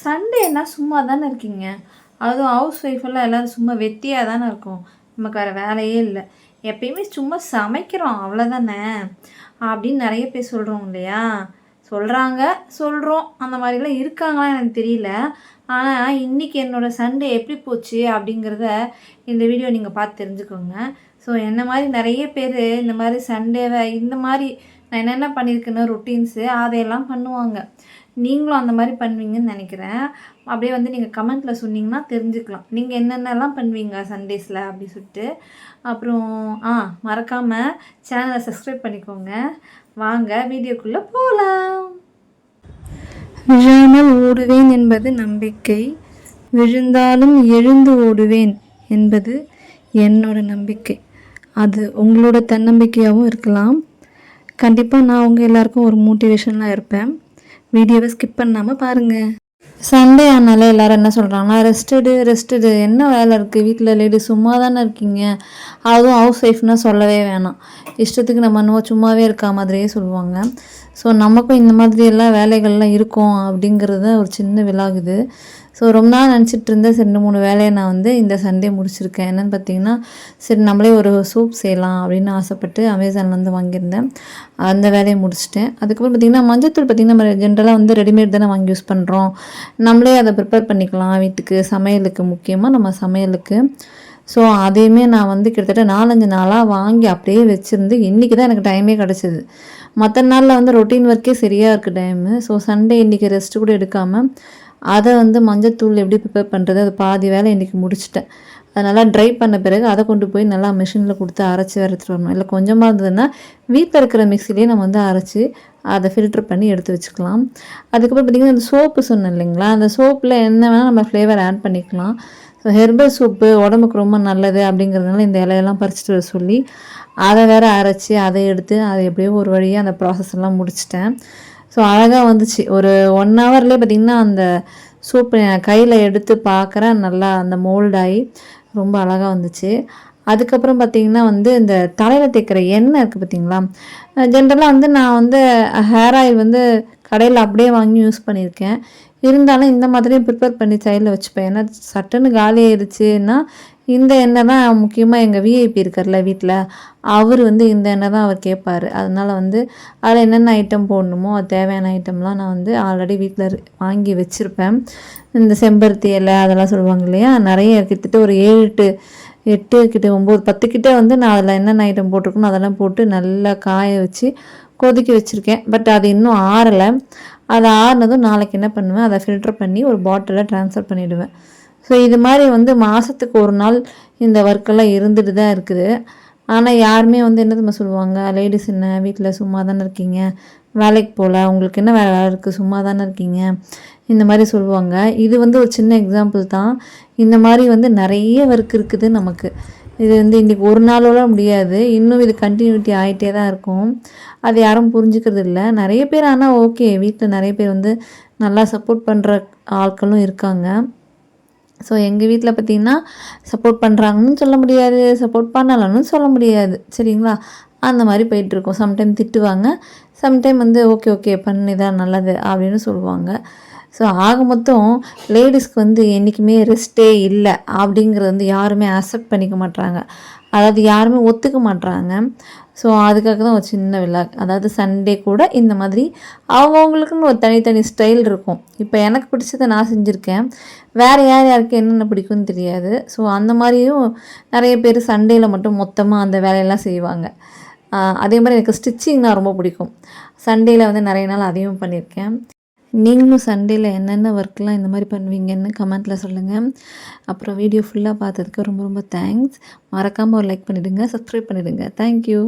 சண்டேனா சும்மா தானே இருக்கீங்க. அதுவும் ஹவுஸ் ஒய்ஃபெல்லாம் எல்லோரும் சும்மா வெட்டியாக தானே இருக்கும். நமக்கு வேறு வேலையே இல்லை. எப்பயுமே சும்மா சமைக்கிறோம் அவ்வளோதானே அப்படின்னு நிறைய பேர் சொல்கிறோம் இல்லையா? சொல்கிறாங்க, சொல்கிறோம். அந்த மாதிரிலாம் இருக்காங்களான்னு எனக்கு தெரியல. ஆனால் இன்றைக்கி என்னோடய சண்டே எப்படி போச்சு அப்படிங்கிறத இந்த வீடியோ நீங்கள் பார்த்து தெரிஞ்சுக்கோங்க. ஸோ என்ன மாதிரி நிறைய பேர் இந்த மாதிரி சண்டேவை இந்த மாதிரி நான் என்னென்ன பண்ணியிருக்கேன்னு ரொட்டீன்ஸு அதையெல்லாம் பண்ணுவாங்க. நீங்களும் அந்த மாதிரி பண்ணுவீங்கன்னு நினைக்கிறேன். அப்படியே நீங்கள் கமெண்ட்டில் சொன்னீங்கன்னா தெரிஞ்சுக்கலாம். நீங்கள் என்னென்னலாம் பண்ணுவீங்க சண்டேஸில் அப்படி சொல்லிட்டு. அப்புறம் மறக்காமல் சேனலை சப்ஸ்கிரைப் பண்ணிக்கோங்க. வாங்க வீடியோக்குள்ளே போகலாம். விழாமல் ஓடுவேன் என்பது நம்பிக்கை, விழுந்தாலும் எழுந்து ஓடுவேன் என்பது என்னோட நம்பிக்கை. அது உங்களோட தன்னம்பிக்கையாகவும் இருக்கலாம். கண்டிப்பாக நான் உங்கள் எல்லாருக்கும் ஒரு மோட்டிவேஷனாக இருப்பேன். வீடியோவை ஸ்கிப் பண்ணாமல் பாருங்கள். சண்டே ஆனாலே எல்லோரும் என்ன சொல்கிறாங்கன்னா, ரெஸ்ட்டுடு என்ன வேலை இருக்குது வீட்டில், லேடிஸ் சும்மா தானே இருக்கீங்க. அதுவும் ஹவுஸ் ஒய்ஃப்னால் சொல்லவே வேணாம். இஷ்டத்துக்கு நம்ம சும்மாவே இருக்கா மாதிரியே சொல்லுவாங்க. ஸோ நமக்கும் இந்த மாதிரியெல்லாம் வேலைகள்லாம் இருக்கும் அப்படிங்கிறது ஒரு சின்ன விலாகுது. ஸோ ரொம்ப நாள் நினச்சிட்டு இருந்தேன். 2-3 வேலையை நான் இந்த சண்டே முடிச்சிருக்கேன். என்னென்னு பார்த்தீங்கன்னா, சரி நம்மளே ஒரு சூப் செய்யலாம் அப்படின்னு ஆசைப்பட்டு அமேசான்லேருந்து வாங்கியிருந்தேன். அந்த வேலையை முடிச்சிட்டேன். அதுக்கப்புறம் பார்த்திங்கன்னா மஞ்சத்தூள் பார்த்திங்கன்னா நம்ம ஜென்ரலாக ரெடிமேட் தானே வாங்கி யூஸ் பண்ணுறோம். நம்மளே அதை ப்ரிப்பேர் பண்ணிக்கலாம் வீட்டுக்கு, சமையலுக்கு, முக்கியமாக நம்ம சமையலுக்கு. ஸோ அதையுமே நான் கிட்டத்தட்ட 4-5 நாளாக வாங்கி அப்படியே வச்சுருந்து இன்றைக்கி தான் எனக்கு டைமே கிடச்சிது. மற்ற நாளில் ரொட்டீன் ஒர்க்கே சரியாக இருக்குது டைமு. ஸோ சண்டே இன்றைக்கி ரெஸ்ட்டு கூட எடுக்காமல் அதை மஞ்சத்தூள் எப்படி ப்ரிப்பேர் பண்ணுறது, அது பாதி வேலை இன்றைக்கி முடிச்சிட்டேன். அதை நல்லா ட்ரை பண்ண பிறகு அதை கொண்டு போய் நல்லா மிஷினில் கொடுத்து அரைச்சி எடுத்துகிட்டு வரணும். இல்லை கொஞ்சமாக இருந்ததுன்னா வீட்டில் இருக்கிற மிக்சிலேயே நம்ம அரைச்சி அதை ஃபில்ட்ரு பண்ணி எடுத்து வச்சுக்கலாம். அதுக்கப்புறம் பார்த்திங்கன்னா அந்த சோப்பு சொன்னேன் இல்லைங்களா, அந்த சோப்பில் என்ன வேணால் நம்ம ஃப்ளேவர் ஆட் பண்ணிக்கலாம். ஸோ ஹெர்பல் சோப்பு உடம்புக்கு ரொம்ப நல்லது அப்படிங்கிறதுனால இந்த இலையெல்லாம் பறிச்சிட்டு வர சொல்லி அதை வேறு அரைச்சி அதை எடுத்து அதை எப்படியோ ஒரு வழியாக அந்த ப்ராசஸ் எல்லாம் முடிச்சிட்டேன். ஸோ அழகாக வந்துச்சு. ஒரு 1 ஹவர்லேயே பார்த்திங்கன்னா அந்த சூப்பு கையில் எடுத்து பார்க்குறேன், நல்லா அந்த மோல்டாகி ரொம்ப அழகாக வந்துச்சு. அதுக்கப்புறம் பார்த்திங்கன்னா இந்த தலையில் தேய்க்கிற எண்ணெய் இருக்குது பார்த்திங்களா, ஜென்ரலாக நான் ஹேர் ஆயில் கடையில் அப்படியே வாங்கி யூஸ் பண்ணியிருக்கேன். இருந்தாலும் இந்த மாதிரியும் ப்ரிப்பேர் பண்ணி சைடில் வச்சுப்பேன். ஏன்னா சட்டுன்னு காலி ஆயிடுச்சுன்னா இந்த எண்ணெய் தான் முக்கியமாக எங்கள் விஐபி இருக்கார்ல வீட்டில், அவர் இந்த எண்ணெய் தான் அவர் கேட்பார். அதனால் அதில் என்னென்ன ஐட்டம் போடணுமோ அது தேவையான ஐட்டம்லாம் நான் ஆல்ரெடி வீட்டில் வாங்கி வச்சுருப்பேன். இந்த செம்பருத்தி இலை அதெல்லாம் சொல்லுவாங்க இல்லையா, நிறைய கிட்டத்தட்ட ஒரு 7-8 கிட்ட 9-10 கிட்டே நான் அதில் என்னென்ன ஐட்டம் போட்டிருக்கணும் அதெல்லாம் போட்டு நல்லா காய வச்சு கொதிக்க வச்சுருக்கேன். பட் அது இன்னும் ஆறலை. அது ஆறுனதும் நாளைக்கு என்ன பண்ணுவேன், அதை ஃபில்டர் பண்ணி ஒரு பாட்டிலில் ட்ரான்ஸ்ஃபர் பண்ணிவிடுவேன். ஸோ இது மாதிரி மாதத்துக்கு ஒரு நாள் இந்த ஒர்க்கெல்லாம் இருந்துட்டு தான் இருக்குது. ஆனால் யாருமே என்ன நம்ம சொல்லுவாங்க, லேடிஸ் என்ன வீட்டில் சும்மா தானே இருக்கீங்க, வேலைக்கு போகல, உங்களுக்கு என்ன வேலை இருக்குது, சும்மா தானே இருக்கீங்க, இந்த மாதிரி சொல்லுவாங்க. இது ஒரு சின்ன எக்ஸாம்பிள் தான். இந்த மாதிரி நிறைய ஒர்க் இருக்குது நமக்கு. இது இன்றைக்கி ஒரு நாளோட முடியாது, இன்னும் இது கண்டினியூட்டி ஆகிட்டே தான் இருக்கும். அது யாரும் புரிஞ்சுக்கிறது இல்லை நிறைய பேர். ஆனால் ஓகே, வீட்டில் நிறைய பேர் நல்லா சப்போர்ட் பண்ணுற ஆட்களும் இருக்காங்க. ஸோ எங்கள் வீட்டில் பார்த்திங்கன்னா சப்போர்ட் பண்ணுறாங்கன்னு சொல்ல முடியாது, சப்போர்ட் பண்ணலன்னு சொல்ல முடியாது, சரிங்களா? அந்த மாதிரி போயிட்டுருக்கோம். சம்டைம் திட்டுவாங்க, சம்டைம் ஓகே பண்ணி தான் நல்லது அப்படின்னு சொல்லுவாங்க. ஸோ ஆக மொத்தம் லேடிஸ்க்கு என்றைக்குமே ரெஸ்ட்டே இல்லை அப்படிங்கிறது யாருமே அக்செப்ட் பண்ணிக்க மாட்டாங்க. அதாவது யாருமே ஒத்துக்க மாட்டாங்க. ஸோ அதுக்காக தான் ஒரு சின்ன விழாக். அதாவது சண்டே கூட இந்த மாதிரி அவங்கவுங்களுக்குன்னு ஒரு தனித்தனி ஸ்டைல் இருக்கும். இப்போ எனக்கு பிடிச்சதை நான் செஞ்சுருக்கேன், வேறு யாருக்கு என்னென்ன பிடிக்கும்னு தெரியாது. ஸோ அந்த மாதிரியும் நிறைய பேர் சண்டேயில் மட்டும் மொத்தமாக அந்த வேலையெல்லாம் செய்வாங்க. அதே மாதிரி எனக்கு ஸ்டிச்சிங்னா ரொம்ப பிடிக்கும். சண்டேயில் நிறைய நாள் அதையும் பண்ணியிருக்கேன். நீங்களும் சண்டேயில் என்னென்ன ஒர்க்லாம் இந்த மாதிரி பண்ணுவீங்கன்னு கமெண்ட்டில் சொல்லுங்கள். அப்புறம் வீடியோ ஃபுல்லாக பார்த்ததுக்கு ரொம்ப ரொம்ப தேங்க்ஸ். மறக்காமல் ஒரு லைக் பண்ணிவிடுங்க, சப்ஸ்கிரைப் பண்ணிவிடுங்க. தேங்க்யூ.